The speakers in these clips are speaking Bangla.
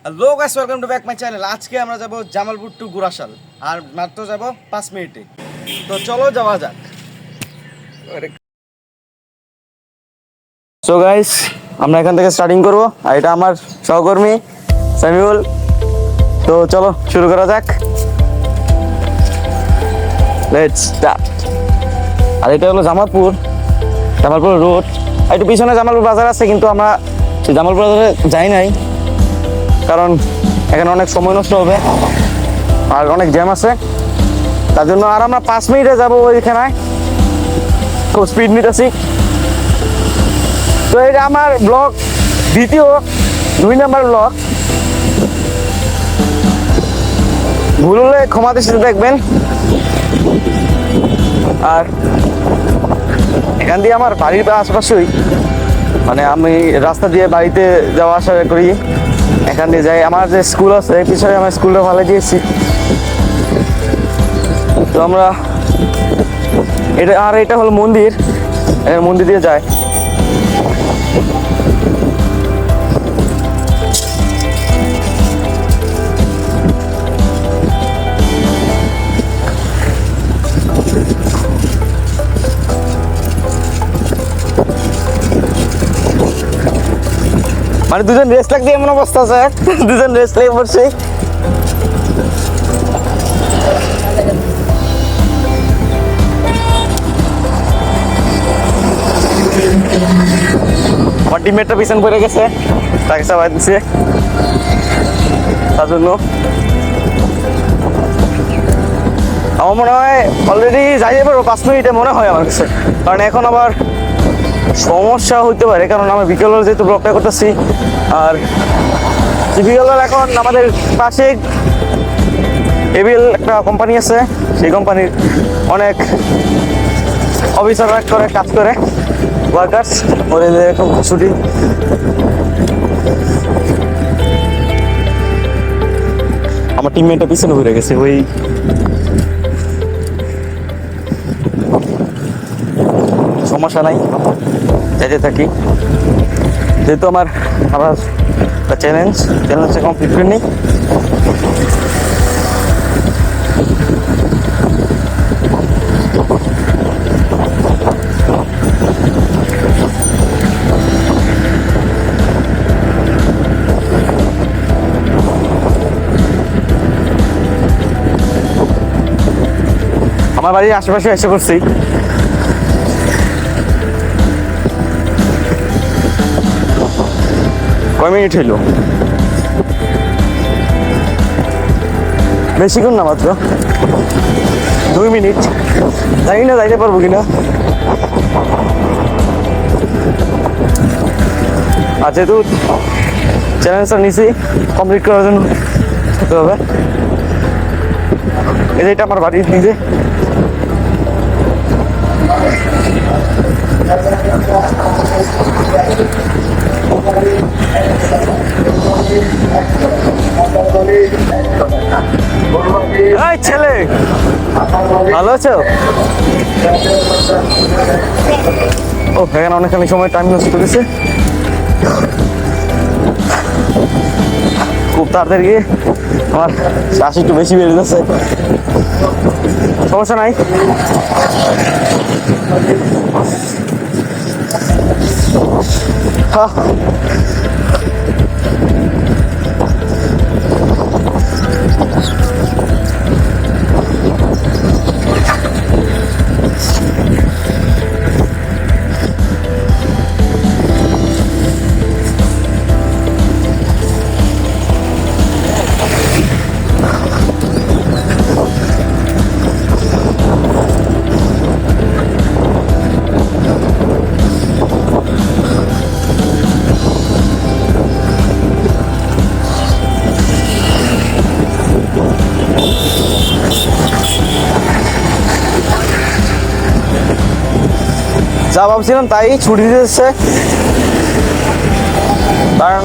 Hello guys, welcome to back my channel. আজকে আমরা যাব জামালপুর টু গুরাশাল, আর মাত্র যাব 5 মিনিটে। তো চলো যাওয়া যাক। সো গাইস, আমরা এখান থেকে স্টার্টিং করব, আর এটা আমার সহকর্মী সামিউল। তো চলো শুরু করা যাক, লেটস স্টার্ট। আর এটা হলো জামালপুর রোড। একটু পিছনে জামালপুর বাজার আছে, কিন্তু আমরা সেই জামালপুর বাজারে যাই নাই, কারণ এখানে অনেক সময় নষ্ট হবে আর অনেক জ্যাম আছে, তার জন্য। আর আমরা 5 মিনিটে যাবো ওইখানে, খুব স্পিড নিতেছি। তো এটা আমার ব্লগ দ্বিতীয় 2 নম্বর ব্লগ। ভুল হলে ক্ষমা দৃষ্টিতে দেখবেন। আর এখান দিয়ে আমার বাড়ির আশেপাশেই, মানে আমি রাস্তা দিয়ে বাড়িতে যাওয়া আসা করি, এখান দিয়ে যাই। আমার যে স্কুল আছে পিছনে, আমার স্কুলটা ভালো দিয়েছি। তো আমরা এটা হলো মন্দির, মন্দির দিয়ে যায়। মানে দুজন রেস্ট লাগছে, এমন অবস্থা আছে, দুজন রেস্ট লেগে পড়ছে। আমার টিমমেটটা পিছন পড়ে গেছে, তাকে সবাই দিচ্ছে, তার জন্য আমার মনে হয় অলরেডি যাইতে পারবো 5 মিনিটে, মনে হয় আমার কাছে। কারণ এখন আবার সমস্যা হইতে পারে, কারণ আমি বিকেলের যেহেতু ব্লগটা করতেছি। আর বিকেলের এখন আমাদের পাশে এবিএল একটা কোম্পানি আছে, সেই কোম্পানির অনেক অফিসাররা করে কাজ করে, ওয়ার্কার্স, ওদের এখন ছুটি। আমার টিমমেটটা পিছনে ঘুরে গেছে, ওই সমস্যা নাই, যাইতে থাকি। যেহেতু আবার চ্যালেঞ্জটা কমপ্লিট করে নিই। আমার বাড়ির আশেপাশে এসে করছি। কয় মিনিট হইল? বেশিক্ষণ না, মাত্র 2 মিনিট। জানি না যাইতে পারবো কিনা। আর যেহেতু চ্যালেঞ্জটা নিছি, কমপ্লিট করার জন্য হতে হবে। এটা আমার বাড়ির নিজে। এই ছেলে, ভালো আছো? ও, এখানে অনেকখানি সময় টাইম নষ্ট করেছে। খুব তাড়াতাড়ি গিয়ে আমার শ্বাস একটু বেশি বেড়ে যাচ্ছে, সমস্যা নাই। যা ভাবছিলাম তাই, ছুটি দিতেছে। কারণ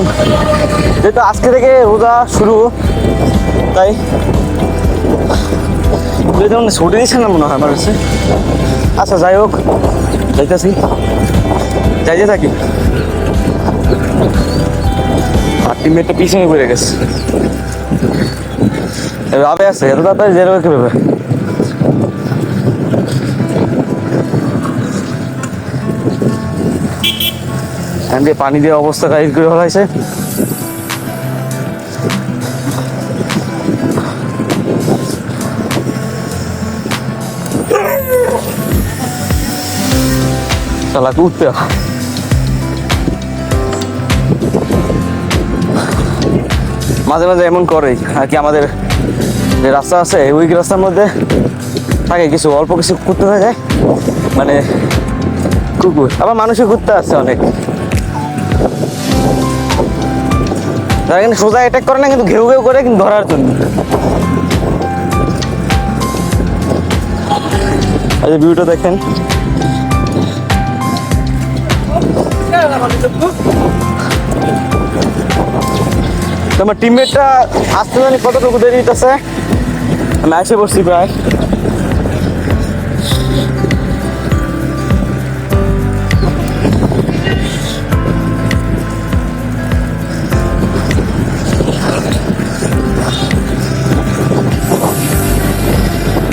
যেহেতু আজকে থেকে রোজা শুরু, তাই ছুটি দিচ্ছে না মনে হয় আমার কাছে। আচ্ছা যাই হোক, যাইতে থাকি। টিমমেটটা পিছনে পড়ে গেছে। রাবে আছে এত তাড়াতাড়ি যেরকম কিভাবে? পানি দিয়ে অবস্থা কাহিল করে ফেলাইছে। চালাক উঠতে মাঝে মাঝে এমন করে আর কি। আমাদের যে রাস্তা আছে ওই রাস্তার মধ্যে থাকে কিছু অল্প কিছু কুত্তে থাকে, মানে কুকুর, আবার মানুষের কুত্তা আছে অনেক, তারা কিন্তু সোজা অ্যাটাক করে না, কিন্তু ঘেউ ঘেউ করে কিন্তু ধরার জন্য। এই যে ভিউটা দেখেন, তোমার টিমমেটটা আসতে জানি কতটুকু দেরি হইতেছে। আমি এসে বসছি প্রায়।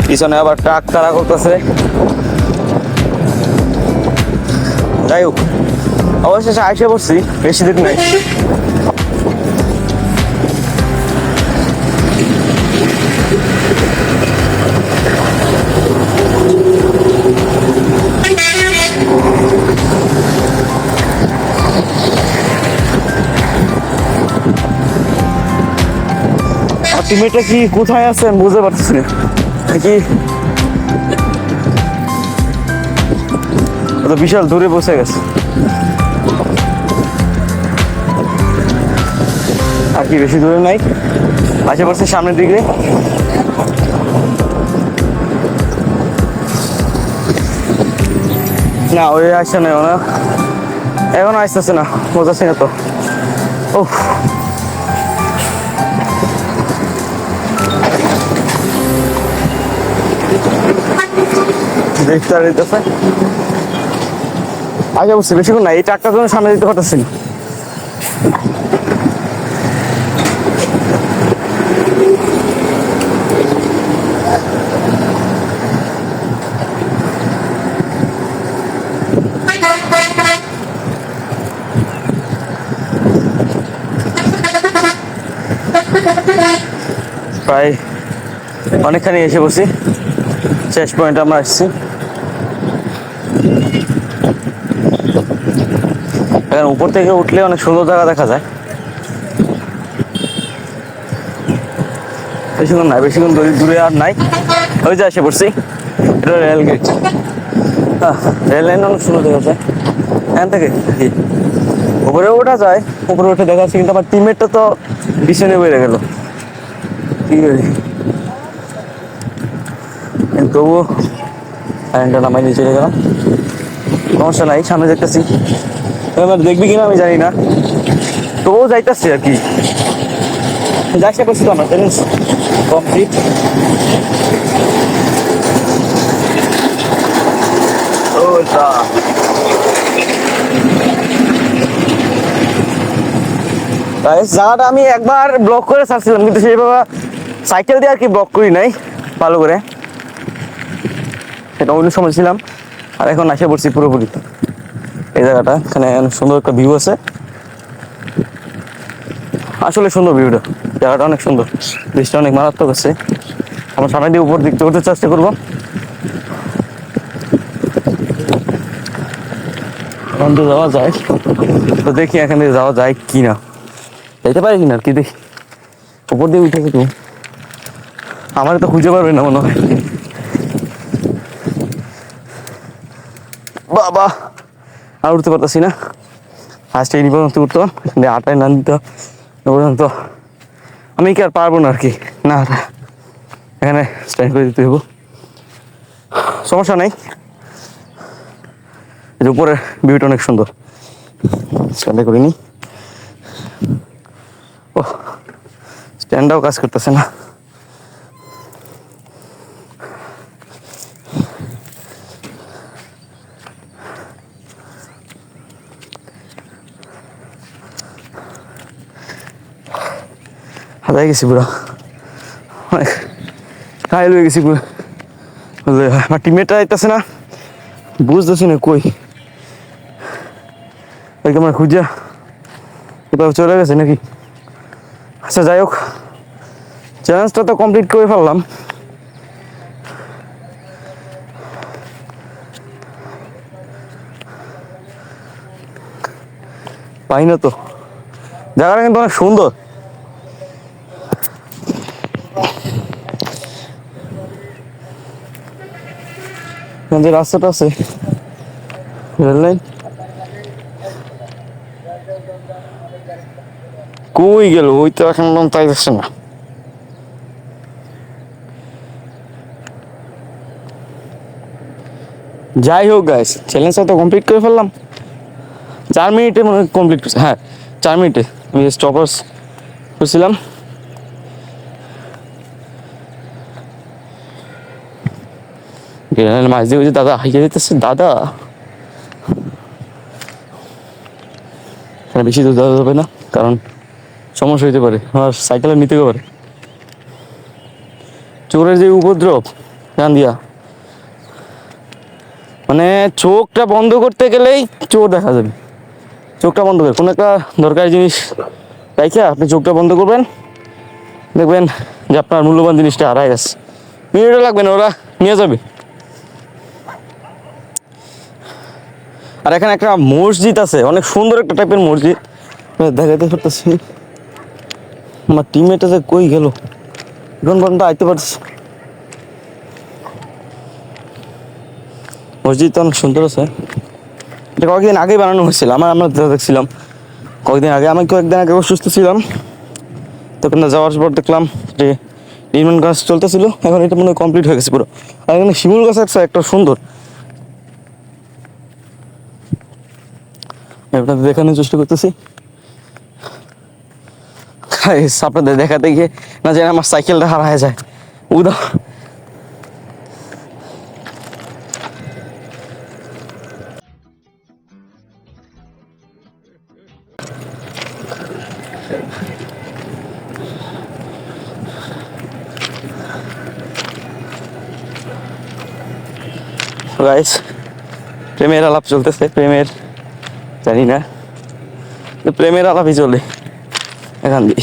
পিছনে আবার ট্রাক তারা করতেছে। যাই হোক, অবশেষে আইসে পড়ছি, বেশি দিন নাই। টিমমেটটা কি কোথায় আছে আমি বুঝতে পারতেছি না, নাকি বিশাল দূরে বসে গেছে। আর কি বেশি দূরে নাই, আশেপাশে সামনের দিকে। না ওই আসছে না, এখন আসতেছে না, বোঝাচ্ছি না তো। ও দেখতে আর দিতেছে। আগে বুঝছি বেশিক্ষণ না, এই ট্রাকটার জন্য সামনে দিতে পারতেছি না। প্রায় অনেকখানি এসে বসি, শেষ পয়েন্টে আমরা আসছি। এখন উপর থেকে উঠলে অনেক সুন্দর জায়গা দেখা যায়। বেশিক্ষণ নাই, বেশিক্ষণ দূরে আর নাই, ওই যে এসে পড়ছি। এটা রেল গেট, রেল লাইন অনেক সুন্দর দেখা যায় এখান থেকে। উপরে ওঠা যায়, উপরে উঠে দেখা যাচ্ছে, কিন্তু আমার টিমমেটটা তো পিছনে বেড়ে গেল। কি করি, তবুও লাইনটা নামাই নিয়ে চলে গেলাম, সমস্যা নাই। সামনে দেখতেছি, এবার দেখবি কিনা আমি জানি না, তবুও যাইতেছি আর কি। যাইতে করছি তো আমার চ্যালেঞ্জ কমপ্লিট। জায়গাটা আমি একবার ব্লক করে ছাড়ছিলাম, কিন্তু সেইভাবে সাইকেল দিয়ে আর কি ব্লক করি নাই ভালো করে, সেটা অন্য সময় ছিলাম। আর এখন এসে পড়ছি পুরোপুরি এই জায়গাটা। এখানে অনেক সুন্দর একটা ভিউ আছে, আসলে সুন্দর ভিউটা, জায়গাটা অনেক সুন্দর, বৃষ্টি অনেক মারাত্মক আছে। আমরা সামনে দিয়ে উপর দিক থেকে উঠতে চেষ্টা করবো, যাওয়া যায় তো, দেখি এখান থেকে যাওয়া যায় কিনা, যেতে পারি কিনা আর কি। দেখি উপর দিয়ে উঠেছে, তো আমার তো খুঁজে পারবে না মনে হয়। বাবা আর উঠতে পারতেছি না, ফার্স্টে এই পর্যন্ত উঠতাম, আটায় না দিতে পর্যন্ত আমি কি আর পারবো না আর কি। না এখানে স্ট্যান্ড করে দিতে হবো, সমস্যা নেই। উপরের ভিউটা অনেক সুন্দর, স্ট্যান্ডে করিনি। ও স্ট্যান্ডটাও কাজ করতেছে না। হাতায় গেছি পুরো, অনেক ঘায়ল হয়ে গেছি পুরো। আমার টিমমেটরা আইতেছে না, বুঝতেছি না কই, একদম খুঁজা এবার চলে গেছে নাকি। আচ্ছা যাই হোক, চ্যালেঞ্জটা তো কমপ্লিট করে ফেললাম। পাই না তো, জায়গাটা কিন্তু অনেক সুন্দর। যে রাস্তাটা আছে রেল লাইন, কই গেল ওই তো এখন তাই যাচ্ছে না। যাই হোক গাইস, চ্যালেঞ্জটা তো কমপ্লিট করে ফেললাম। 4 মিনিটে মনে হয় কমপ্লিট করছে, হ্যাঁ 4 মিনিটে আমি স্টপার্স করছিলাম। মাঝ দিয়ে দাদা হাইকে দিতেছে, দাদা এখানে বেশি দূর যাওয়া যাবে না, কারণ সমস্যা হইতে পারে, আমার সাইকেলে নিতে পারে। চোরের যে উপদ্রব জান দিয়া, মানে চোখটা বন্ধ করতে গেলেই চোর দেখা যাবে। চোখটা বন্ধ করে কোনো একটা দরকারি জিনিস রাইখা আপনি চোখটা বন্ধ করবেন, দেখবেন যে আপনার মূল্যবান জিনিসটা হারায় গেছে। মিনিটও লাগবে না, ওরা নিয়ে যাবে। আর এখানে একটা মসজিদ আছে, অনেক সুন্দর একটা টাইপের মসজিদ, দেখাতে পারতেছি। আমার টিমমেটটা যে কই গেল, এখন পর্যন্ত আইতে পারছি। মসজিদটা অনেক সুন্দর আছে, এটা কয়েকদিন আগেই বানানো হয়েছিল। আমরা দেখছিলাম কয়েকদিন আগে, আমি কয়েকদিন আগে অসুস্থ ছিলাম, তখন যাওয়ার পর দেখলাম যে নির্মাণ কাজ চলতেছিল, এখন এটা মনে হয় কমপ্লিট হয়ে গেছে পুরো। আর এখানে শিমুল গাছ আছে একটা সুন্দর, আপনাদের দেখানোর চেষ্টা করতেছি। আপনাদের দেখাতে গিয়ে না জানি আমার সাইকেলটা হারায় যায়। উদা গাইস, প্রেমের আলাপ চলতেছে, প্রেমের জানি না, প্রেমের আলাপই চলে এখান দিয়ে।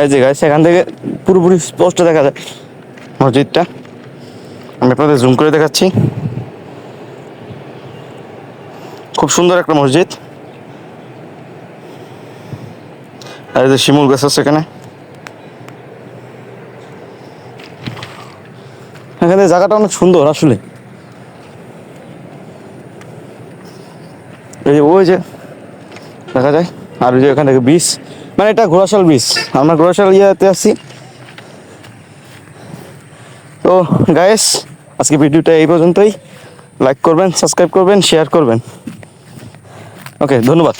এই যে গাইস, এখান থেকে পুরোপুরি স্পষ্ট দেখা যায় মসজিদটা। আমি আপনাদের জুম করে দেখাচ্ছি, খুব সুন্দর একটা মসজিদ। আর এই যে শিমুল গাছ আছে এখানে, এখানে জায়গাটা অনেক সুন্দর আসলে। এই যে ওই যে দেখা যায়, আর ওই যে এখান থেকে বিচ, মানে এটা ঘোড়াশাল বিচ, আমরা ঘোড়াশাল ইয়াতে আছি। তো গাইস, আজকে ভিডিওটা এই পর্যন্তই। লাইক করবেন, সাবস্ক্রাইব করবেন, শেয়ার করবেন। ওকে, ধন্যবাদ।